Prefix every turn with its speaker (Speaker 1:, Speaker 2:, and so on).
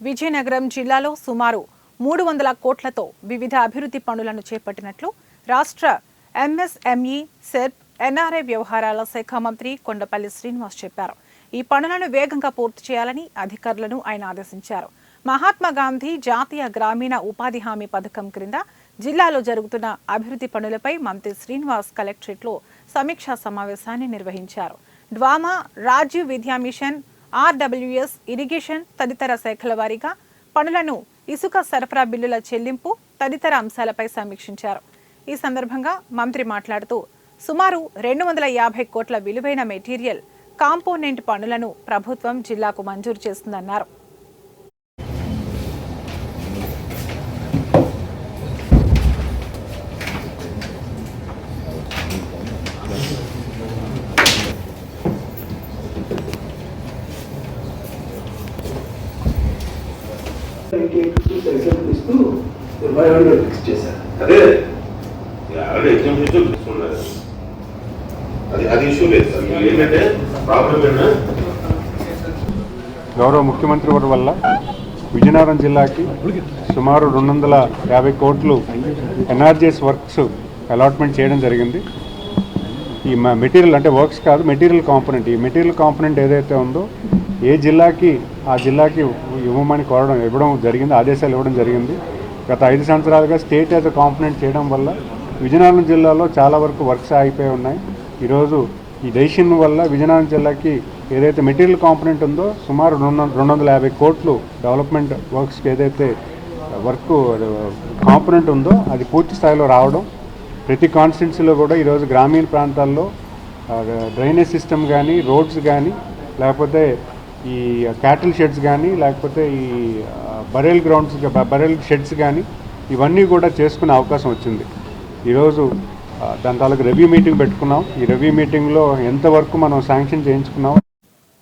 Speaker 1: విజయనగరం జిల్లాలో సుమారు 300 కోట్లతో వివిధ అభివృద్ధి పనులను చేపట్టినట్లు రాష్ట్ర ఎంఎస్ఎంఈ సెర్ప్ ఎన్ఆర్ఐ వ్యవహారాల శాఖ మంత్రి కొండపల్లి శ్రీనివాస్ చెప్పారు. ఈ పనులను వేగంగా పూర్తి చేయాలని అధికారులను ఆయన ఆదేశించారు. మహాత్మా గాంధీ జాతీయ గ్రామీణ ఉపాధి హామీ పథకం క్రింద జిల్లాలో జరుగుతున్న అభివృద్ధి పనులపై మంత్రి శ్రీనివాస్ కలెక్టరేట్లో సమీక్షా సమావేశాన్ని నిర్వహించారు. డ్వామా, రాజీవ్ విద్యా మిషన్, ఆర్డబ్ల్యూఎస్, ఇరిగేషన్ తదితర శాఖల వారీగా పనులను, ఇసుక సరఫరా బిల్లుల చెల్లింపు తదితర అంశాలపై సమీక్షించారు. ఈ సందర్భంగా మంత్రి మాట్లాడుతూ సుమారు 250 కోట్ల విలువైన మెటీరియల్ కాంపోనెంట్ పనులను ప్రభుత్వం జిల్లాకు మంజూరు చేస్తుందన్నారు.
Speaker 2: అదే అది ఇష్యూ లేదు సార్. ఏంటంటే ప్రాబ్లం ఏంటంటే
Speaker 3: గౌరవ ముఖ్యమంత్రి వారి వల్ల విజయనగరం జిల్లాకి సుమారు 250 కోట్లు ఎన్ఆర్జీఎస్ వర్క్స్ అలాట్మెంట్ చేయడం జరిగింది. ఈ మెటీరియల్ అంటే వర్క్స్ కాదు, మెటీరియల్ కాంపోనెంట్. ఈ మెటీరియల్ కాంపోనెంట్ ఏదైతే ఉందో ఏ జిల్లాకి ఆ జిల్లాకి ఇవ్వమని ఇవ్వడం జరిగింది, ఆదేశాలు ఇవ్వడం జరిగింది. గత 5 సంవత్సరాలుగా స్టేట్ యాజ్ కాంపోనెంట్ చేయడం వల్ల విజయనగరం జిల్లాలో చాలా వరకు వర్క్స్ ఆగిపోయి ఉన్నాయి. ఈరోజు ఈ డెసిషన్ వల్ల విజయనగరం జిల్లాకి ఏదైతే మెటీరియల్ కాంపోనెంట్ ఉందో సుమారు 250 కోట్లు డెవలప్మెంట్ వర్క్స్కి ఏదైతే వర్క్ కాంపోనెంట్ ఉందో అది పూర్తి స్థాయిలో రావడం, ప్రతి కాన్స్టిట్యున్సీలో కూడా ఈరోజు గ్రామీణ ప్రాంతాల్లో డ్రైనేజ్ సిస్టమ్ కానీ, రోడ్స్ కానీ, లేకపోతే ఈ క్యాటిల్ షెడ్స్ కానీ, లేకపోతే ఈ బరేల్ షెడ్స్ కానీ ఇవన్నీ కూడా చేసుకునే అవకాశం వచ్చింది. ఈరోజు దాని తాలూకు రివ్యూ మీటింగ్ పెట్టుకున్నాం. ఈ రివ్యూ మీటింగ్లో ఎంతవరకు మనం శాంక్షన్ చేయించుకున్నాం